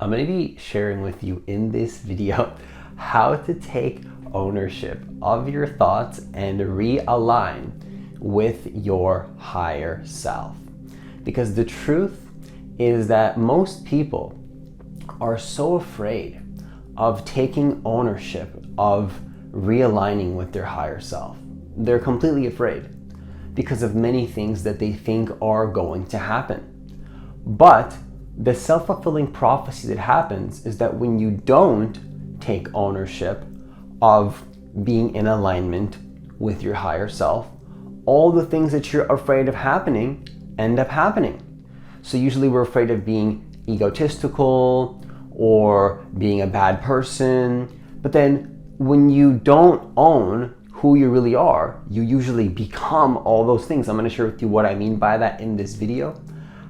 I'm going to be sharing with you in this video how to take ownership of your thoughts and realign with your higher self. Because the truth is that most people are so afraid of taking ownership of realigning with their higher self. They're completely afraid because of many things that they think are going to happen. But the self-fulfilling prophecy that happens is that when you don't take ownership of being in alignment with your higher self, all the things that you're afraid of happening end up happening. So usually we're afraid of being egotistical or being a bad person, but then when you don't own who you really are, you usually become all those things. I'm going to share with you what I mean by that in this video,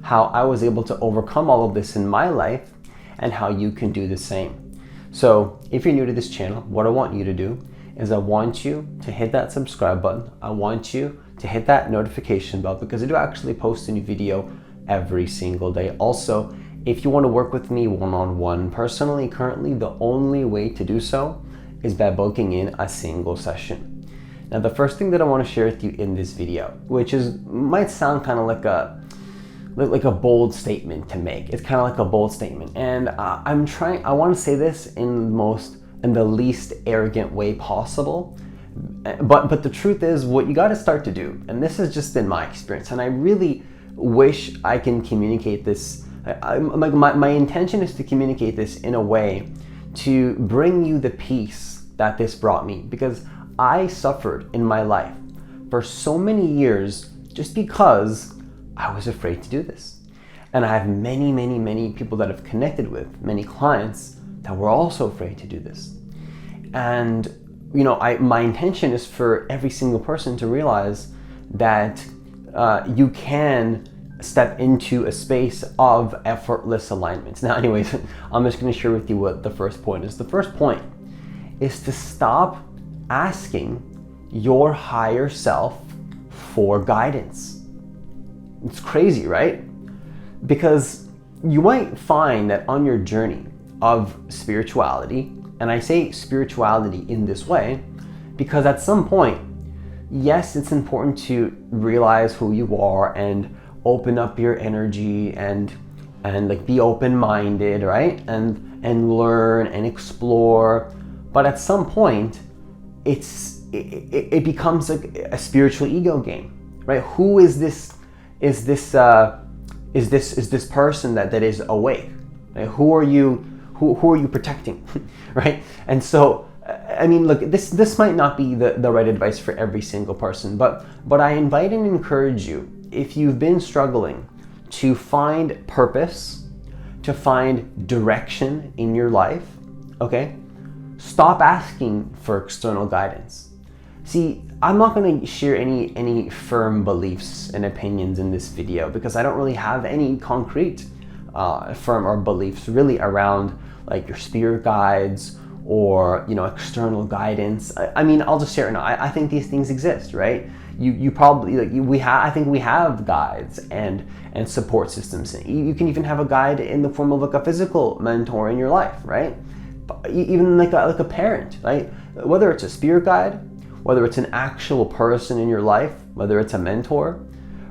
how I was able to overcome all of this in my life, and how you can do the same. So if you're new to this channel, what I want you to do is I want you to hit that subscribe button. I want you to hit that notification bell because I do actually post a new video every single day. Also, if you want to work with me one-on-one personally, currently the only way to do so is by booking in a single session. Now, the first thing that I want to share with you in this video, which might sound kind of like a bold statement to make. It's kind of like a bold statement, and I want to say this in the least arrogant way possible. But the truth is, what you got to start to do, and this has just been my experience, and I really wish I can communicate this. My intention is to communicate this in a way to bring you the peace that this brought me, because I suffered in my life for so many years just because I was afraid to do this. And I have many people that I've connected with, many clients that were also afraid to do this. And my intention is for every single person to realize that you can step into a space of effortless alignments. Now, anyways, I'm just going to share with you what the first point is. The first point is to stop asking your higher self for guidance. It's crazy, right? Because you might find that on your journey of spirituality, and I say spirituality in this way because at some point, yes, it's important to realize who you are and open up your energy and like be open-minded, right? And learn and explore. But at some point, it becomes like a spiritual ego game, right? Who is this? Is this person that is awake? Right? Who are you? Who are you protecting, right? And so, I mean, look, this might not be the right advice for every single person, but I invite and encourage you, if you've been struggling to find purpose, to find direction in your life, okay, stop asking for external guidance. See, I'm not going to share any firm beliefs and opinions in this video because I don't really have any concrete firm or beliefs really around like your spirit guides or external guidance. I mean, I'll just share it now. I think these things exist, right? You probably I think we have guides and support systems. You can even have a guide in the form of like a physical mentor in your life, right? Even like a parent, right? Whether it's a spirit guide, whether it's an actual person in your life, whether it's a mentor,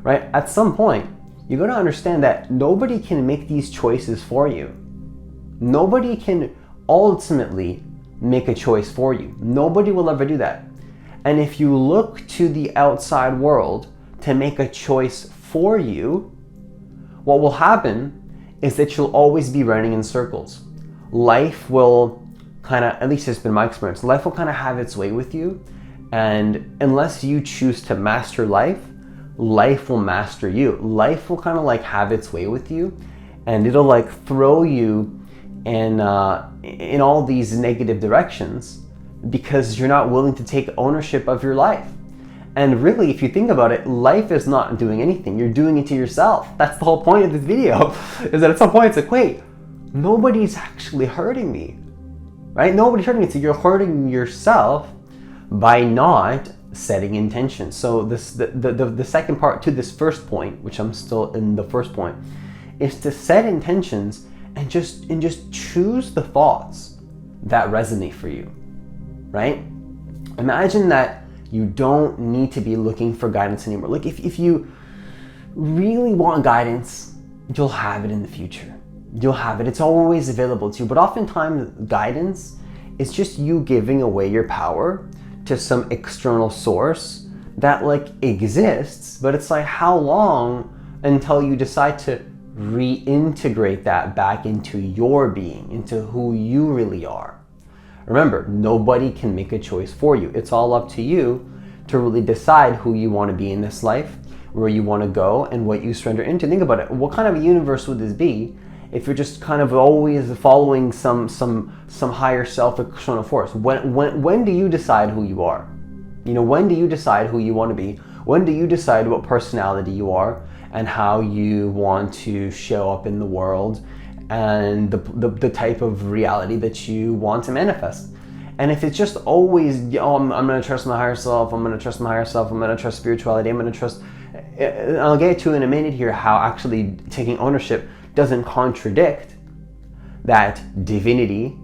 right? At some point, you're going to understand that nobody can make these choices for you. Nobody can ultimately make a choice for you. Nobody will ever do that. And if you look to the outside world to make a choice for you, what will happen is that you'll always be running in circles. Life will at least it's been my experience, life will have its way with you. And unless you choose to master life, life will master you. Life will have its way with you, and it'll throw you in all these negative directions because you're not willing to take ownership of your life. And really, if you think about it, life is not doing anything. You're doing it to yourself. That's the whole point of this video, is that at some point it's like, wait, nobody's actually hurting me, right? Nobody's hurting me. So you're hurting yourself by not setting intentions. So the second part to this first point, which I'm still in the first point, is to set intentions and just choose the thoughts that resonate for you, right? Imagine that you don't need to be looking for guidance anymore. Like if you really want guidance, you'll have it in the future. You'll have it. It's always available to you. But oftentimes guidance is just you giving away your power to some external source that like exists, but it's like how long until you decide to reintegrate that back into your being, into who you really are. Remember, nobody can make a choice for you. It's all up to you to really decide who you want to be in this life, where you want to go, and what you surrender into. Think about it. What kind of a universe would this be if you're just kind of always following some higher self external force? When do you decide who you are? You know, when do you decide who you want to be? When do you decide what personality you are and how you want to show up in the world and the type of reality that you want to manifest? And if it's just always, I'm going to trust my higher self, I'm going to trust my higher self, I'm going to trust spirituality, I'm going to trust, I'll get to in a minute here how actually taking ownership doesn't contradict that divinity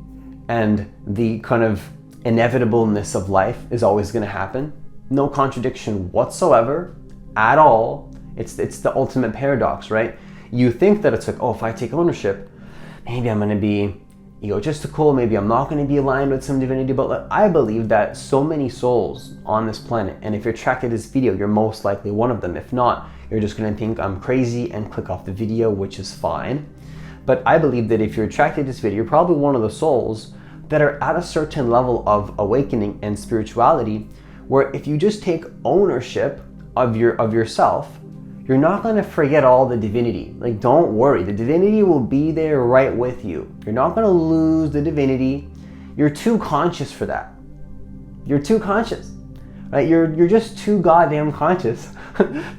and the kind of inevitableness of life is always going to happen. No contradiction whatsoever at all. It's the ultimate paradox, right? You think that it's like, oh, if I take ownership, maybe I'm going to be egotistical, maybe I'm not going to be aligned with some divinity, but like, I believe that so many souls on this planet, and if you're tracking this video, you're most likely one of them. If not, you're just going to think I'm crazy and click off the video, which is fine. But I believe that if you're attracted to this video, you're probably one of the souls that are at a certain level of awakening and spirituality, where if you just take ownership of yourself, you're not going to forget all the divinity. Like, don't worry, the divinity will be there right with you. You're not going to lose the divinity. You're too conscious for that. You're too conscious, right? You're just too goddamn conscious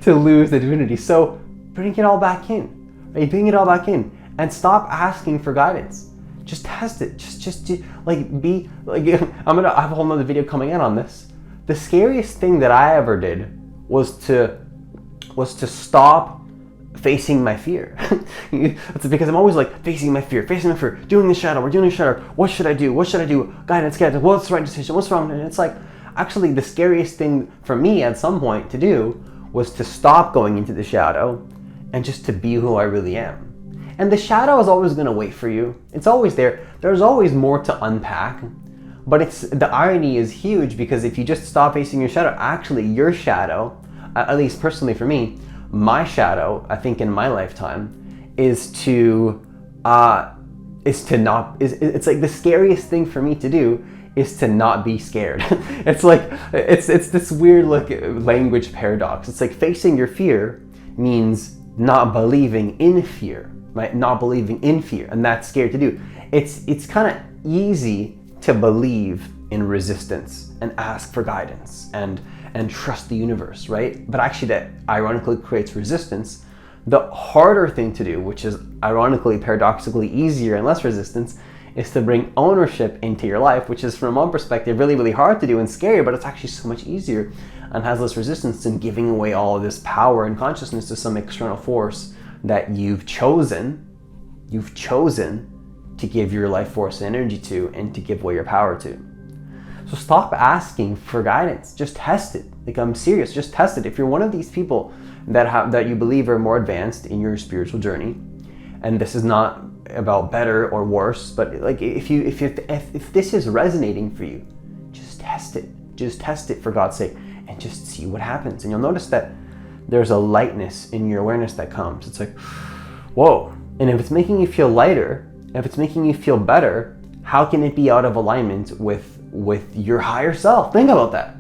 to lose the divinity. So bring it all back in, right? Bring it all back in and stop asking for guidance. Just test it. Just like be like, I have a whole nother video coming in on this. The scariest thing that I ever did was to stop facing my fear. It's because I'm always like facing my fear, doing the shadow, we're doing the shadow, what should I do, guidance, what's the right decision, what's wrong, and it's like, actually the scariest thing for me at some point to do was to stop going into the shadow and just to be who I really am. And the shadow is always going to wait for you. It's always there. There's always more to unpack. But the irony is huge, because if you just stop facing your shadow, actually your shadow, at least personally for me, my shadow, I think in my lifetime, is it's like the scariest thing for me to do is to not be scared. It's like, it's this weird like language paradox. It's like facing your fear means not believing in fear, right? Not believing in fear, and that's scary to do. It's kind of easy to believe in resistance and ask for guidance and trust the universe, right? But actually that ironically creates resistance. The harder thing to do, which is ironically, paradoxically easier and less resistance, is to bring ownership into your life, which is from one perspective really, really hard to do and scary, but it's actually so much easier and has less resistance than giving away all of this power and consciousness to some external force that you've chosen to give your life force and energy to, and to give away your power to. So stop asking for guidance. Just test it. Like, I'm serious. Just test it. If you're one of these people that you believe are more advanced in your spiritual journey, and this is not about better or worse, but like if this is resonating for you, just test it. Just test it for God's sake, and just see what happens. And you'll notice that there's a lightness in your awareness that comes. It's like, whoa. And if it's making you feel lighter, if it's making you feel better, how can it be out of alignment with your higher self? Think about that.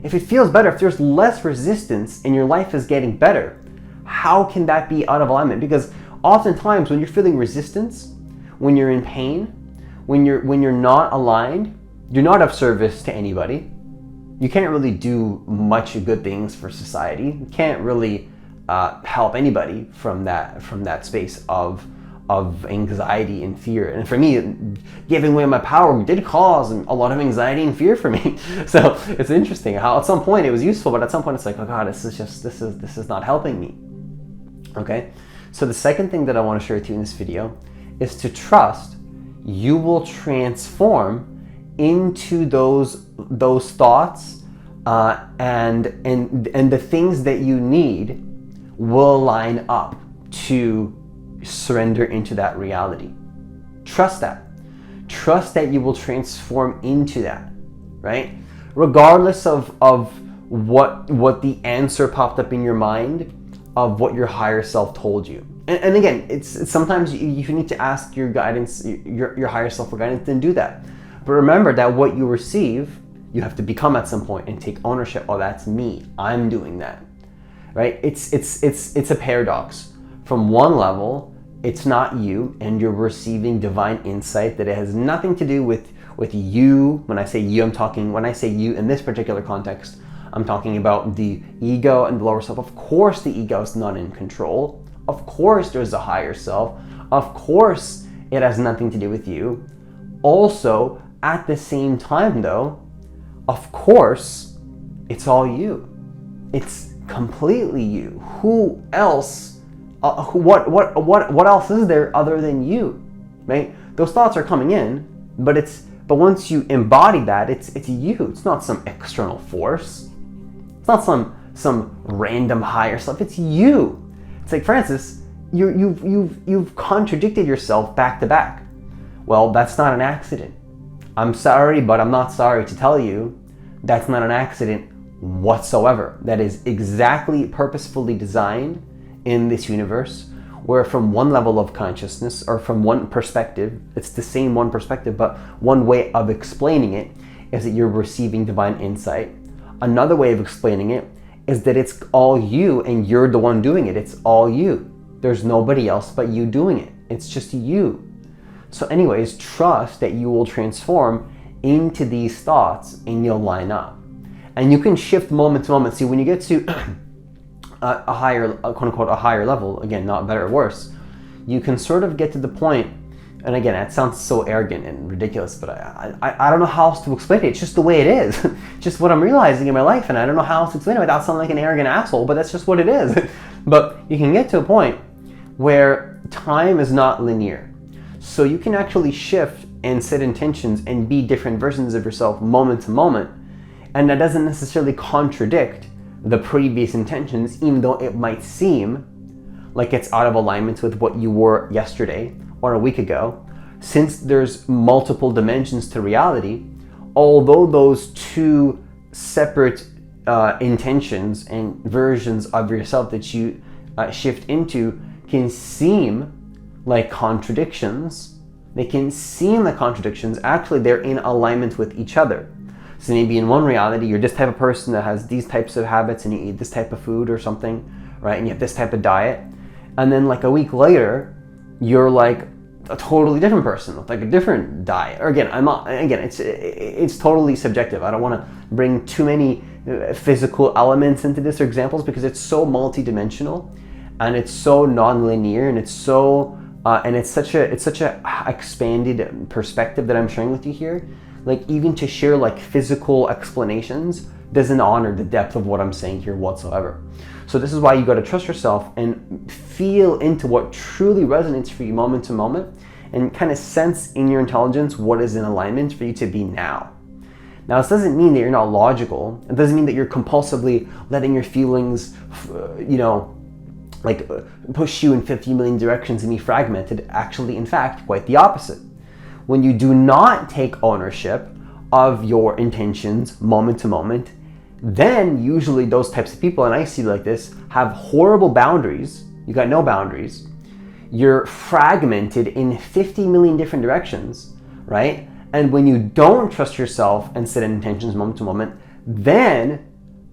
If it feels better, if there's less resistance and your life is getting better, how can that be out of alignment? Because oftentimes when you're feeling resistance, when you're in pain, when you're not aligned, you're not of service to anybody. You can't really do much good things for society. You can't really help anybody from that space of anxiety and fear. And for me, giving away my power did cause a lot of anxiety and fear for me. So it's interesting how at some point it was useful, but at some point it's like, oh God, this is not helping me. Okay. So the second thing that I want to share with you in this video is to trust you will transform into those thoughts, and the things that you need will line up to surrender into that reality. Trust that. Trust that you will transform into that, right? Regardless of what the answer popped up in your mind, of what your higher self told you. And again, it's sometimes you need to ask your guidance, your higher self for guidance, then do that. But remember that what you receive, you have to become at some point and take ownership. Oh, that's me. I'm doing that, right? It's a paradox. From one level, it's not you, and you're receiving divine insight that it has nothing to do with you. When I say you, when I say you in this particular context, I'm talking about the ego and the lower self. Of course, the ego is not in control. Of course, there's a higher self. Of course, it has nothing to do with you. Also, at the same time though, of course, it's all you. It's completely you. Who else? What else is there other than you, right? Those thoughts are coming in, but once you embody that, it's you. It's not some external force. It's not some random higher self. It's you. It's like, Francis, you've contradicted yourself back to back. Well, that's not an accident. I'm sorry, but I'm not sorry to tell you that's not an accident whatsoever. That is exactly purposefully designed in this universe, where from one level of consciousness, or from one perspective, it's the same one perspective, but one way of explaining it is that you're receiving divine insight. Another way of explaining it is that it's all you and you're the one doing it. It's all you. There's nobody else but you doing it. It's just you. So anyways, trust that you will transform into these thoughts and you'll line up. And you can shift moment to moment. See, when you get to a higher, quote unquote, a higher level, again, not better or worse, you can sort of get to the point, and again, it sounds so arrogant and ridiculous, but I don't know how else to explain it. It's just the way it is. Just what I'm realizing in my life, and I don't know how else to explain it without sounding like an arrogant asshole, but that's just what it is. But you can get to a point where time is not linear. So you can actually shift and set intentions and be different versions of yourself moment to moment. And that doesn't necessarily contradict the previous intentions, even though it might seem like it's out of alignment with what you were yesterday or a week ago. Since there's multiple dimensions to reality, although those two separate intentions and versions of yourself that you shift into can seem like contradictions, actually they're in alignment with each other. So maybe in one reality, you're this type of person that has these types of habits and you eat this type of food or something, right? And you have this type of diet. And then like a week later, you're like a totally different person with like a different diet. Or again, it's totally subjective. I don't want to bring too many physical elements into this or examples, because it's so multidimensional and it's so non-linear, and it's so and it's such a expanded perspective that I'm sharing with you here. Like, even to share like physical explanations doesn't honor the depth of what I'm saying here whatsoever. So this is why you got to trust yourself and feel into what truly resonates for you moment to moment, and kind of sense in your intelligence what is in alignment for you to be now. Now, this doesn't mean that you're not logical. It doesn't mean that you're compulsively letting your feelings, push you in 50 million directions and be fragmented. Actually, in fact, quite the opposite. When you do not take ownership of your intentions moment to moment, then usually those types of people, and I see like this, have horrible boundaries. You got no boundaries. You're fragmented in 50 million different directions, right? And when you don't trust yourself and set intentions moment to moment, then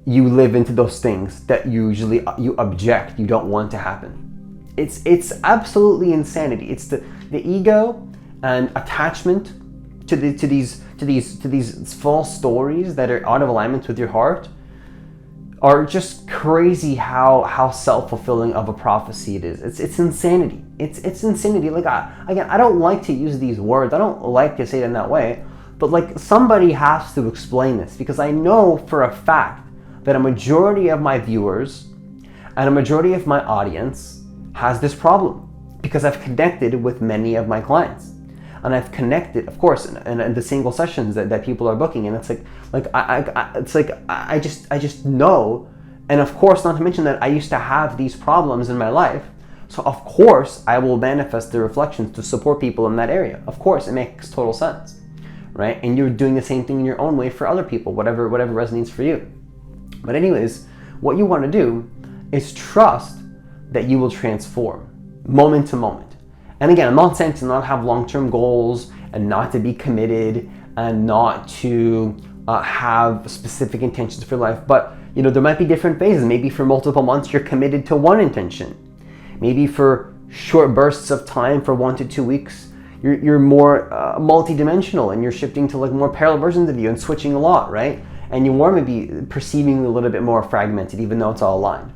you live into those things that usually you object, you don't want to happen. It's absolutely insanity. It's the ego and attachment to these false stories that are out of alignment with your heart are just crazy how self-fulfilling of a prophecy it is. It's insanity. It's insanity. Like, I don't like to use these words. I don't like to say it in that way, but like, somebody has to explain this, because I know for a fact that a majority of my viewers and a majority of my audience has this problem. because I've connected with many of my clients. And I've connected, of course, in the single sessions that people are booking, and it's I just know. And of course, not to mention that I used to have these problems in my life, so of course I will manifest the reflections to support people in that area. Of course, it makes total sense, right? And you're doing the same thing in your own way for other people, whatever resonates for you. But anyways, what you want to do is trust that you will transform moment to moment. And again, I'm not saying to not have long-term goals and not to be committed and not to have specific intentions for life, but there might be different phases. Maybe for multiple months you're committed to one intention. Maybe for short bursts of time, for 1 to 2 weeks, you're more multi-dimensional and you're shifting to like more parallel versions of you and switching a lot, right? And you are maybe perceiving a little bit more fragmented, even though it's all aligned,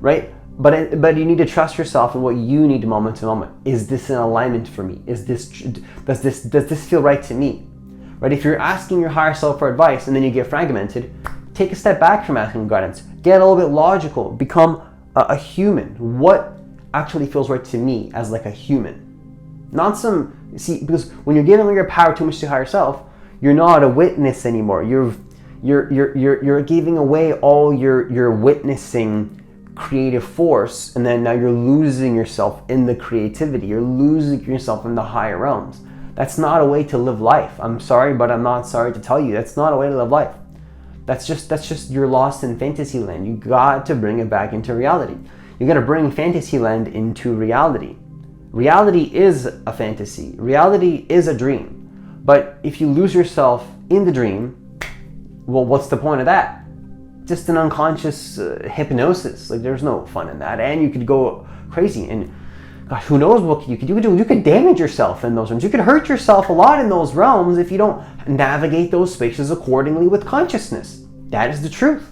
right? But you need to trust yourself in what you need moment to moment. Is this in alignment for me? Does this feel right to me? Right? If you're asking your higher self for advice and then you get fragmented, take a step back from asking guidance. Get a little bit logical. Become a human. What actually feels right to me as like a human? Not because when you're giving your power too much to higher self, you're not a witness anymore. You're giving away all your witnessing creative force, and then now you're losing yourself in the creativity. You're losing yourself in the higher realms. That's not a way to live life. I'm sorry, but I'm not sorry to tell you, that's not a way to live life. That's just you're lost in fantasy land. You got to bring it back into reality. You got to bring fantasy land into reality. Reality is a fantasy. Reality is a dream. But if you lose yourself in the dream, well, what's the point of that? Just an unconscious hypnosis. Like, there's no fun in that, and you could go crazy. And gosh, who knows what you could do? You could damage yourself in those realms. You could hurt yourself a lot in those realms if you don't navigate those spaces accordingly with consciousness. That is the truth.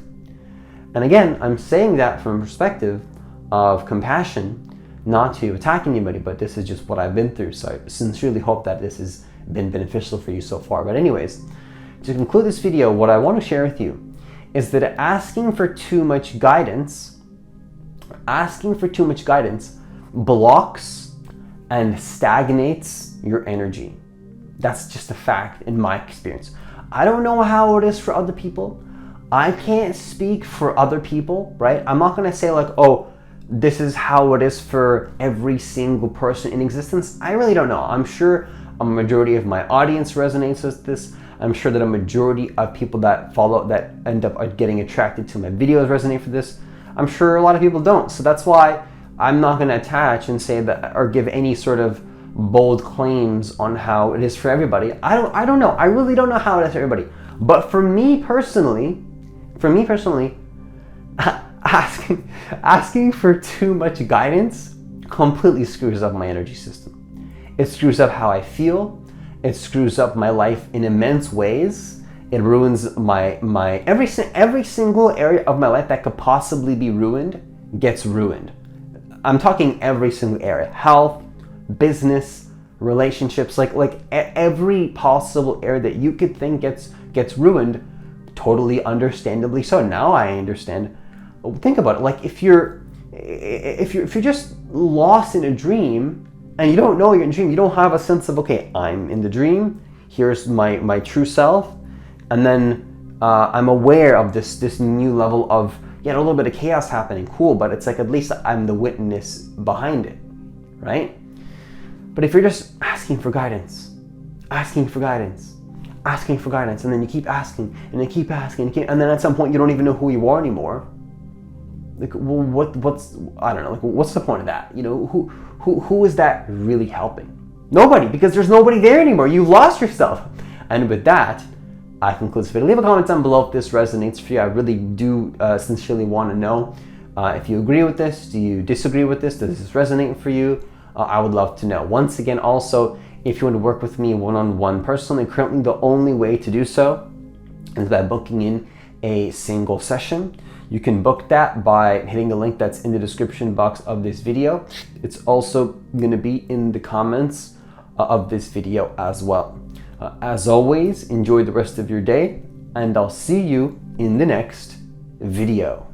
And again, I'm saying that from a perspective of compassion, not to attack anybody, but this is just what I've been through. So I sincerely hope that this has been beneficial for you so far. But anyways, to conclude this video, what I want to share with you is that asking for too much guidance blocks and stagnates your energy. That's just a fact in my experience. I don't know how it is for other people. I can't speak for other people, right? I'm not gonna say like, oh, this is how it is for every single person in existence. I really don't know. I'm sure a majority of my audience resonates with this. I'm sure that a majority of people that follow, that end up getting attracted to my videos resonate for this. I'm sure a lot of people don't. So that's why I'm not going to attach and say that or give any sort of bold claims on how it is for everybody. I don't know. I really don't know how it is for everybody. But for me personally, asking for too much guidance completely screws up my energy system. It screws up how I feel. It screws up my life in immense ways. It ruins my every single area of my life that could possibly be ruined gets ruined. I'm talking every single area: health, business, relationships, like every possible area that you could think gets ruined. Totally understandably so. Now I understand. Think about it. Like if you're just lost in a dream and you don't know you're in a dream, you don't have a sense of, okay, I'm in the dream, here's my true self, and then I'm aware of this new level of, a little bit of chaos happening, cool, but it's like at least I'm the witness behind it, right? But if you're just asking for guidance, and then you keep asking, and then keep asking, and then at some point you don't even know who you are anymore. Like, well, what's I don't know. Like, what's the point of that? Who is that really helping? Nobody, because there's nobody there anymore. You've lost yourself. And with that, I conclude this video. Leave a comment down below if this resonates for you. I really do sincerely want to know if you agree with this. Do you disagree with this? Does this resonate for you? I would love to know. Once again, also, if you want to work with me one-on-one personally, currently the only way to do so is by booking in a single session. You can book that by hitting the link that's in the description box of this video. It's also going to be in the comments of this video as well. As always, enjoy the rest of your day, and I'll see you in the next video.